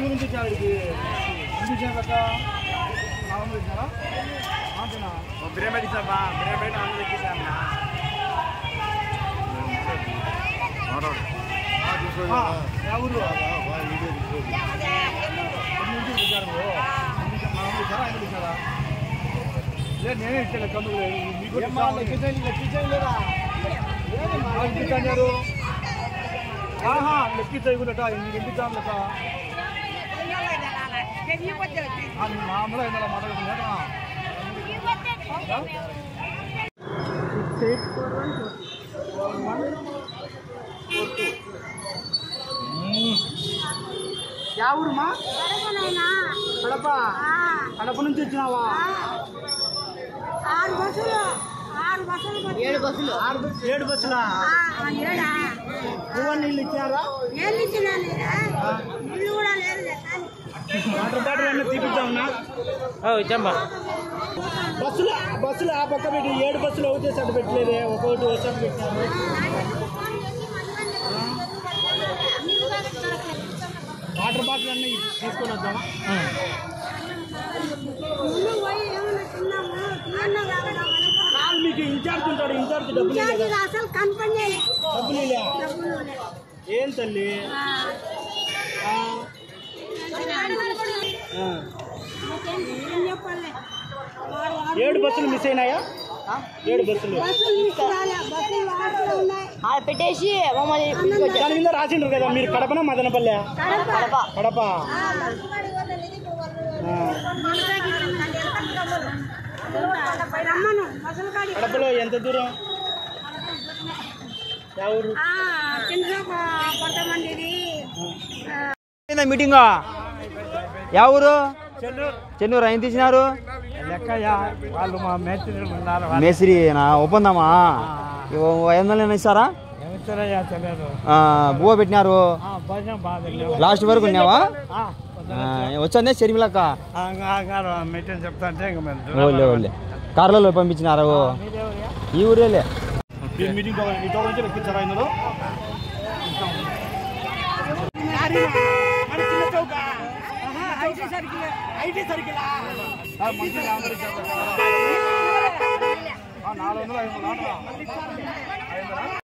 ఊరు నుంచి వచ్చారు ఇక్కడికి ఎందుకు ఇచ్చారు అక్క నాలుగు ఇచ్చారా అంతేనా బిర్యానీ ఇచ్చారా బిర్యానీ నాలుగు ఎక్కించారా ఊరు ఇచ్చారా లేదు నేనే ఇచ్చాను కన్ను లెక్కించలేదా లెక్కించారు లెక్కించకుండా ఎందుకు ఇచ్చాను లెక్క మామూలు అయిందా మాట్లాడుతున్నా యా ఊరుమా కడప కడప నుంచి వచ్చినావా 6 బస్సులు 7 బస్సులు 7 బస్సులా నీళ్ళు ఇచ్చారా వాటర్ బాటిల్ అన్నీ తీపిద్దామన్నా ఇచ్చామ్మా బస్సులు ఆ పక్క పెట్టి 7 బస్సులు ఒకటే సర్టు పెట్టలేదే ఒక్కొక్కటి ఒక సర్టు పెట్టారు వాటర్ బాటిల్ అన్నీ తీసుకొని వద్దామా మీకు ఇన్ఛార్జ్ ఉంటాడు ఇన్ఛార్జ్ డబ్బులు ఏం తల్లి 7 బస్సులు మిస్ అయినాయా 7 బస్సులు పెట్టేసి దాని మీద రాసిండ్రు కదా మీరు కడపనా మదనపల్లె కడప కడపలో ఎంత దూరం ఎవరు మీటింగ్ ఎవరు చెన్నూరు ఆయన తీసినారు వాళ్ళు మా మేస్త్రి ఉన్నారు మేస్త్రి ఒప్పందమా 500 ఇస్తారా బువ్వ పెట్టినారు లాస్ట్ వరకు ఉన్నావా వచ్చానే షర్మిలక్క మీటింగ్ చెప్తా అంటే ఓలే కార్లలో పంపించినారు ఈ ఊరేలే మీటింగ్ లెక్కించారా ఇందులో ఐటీ సర్కిల్ 400 500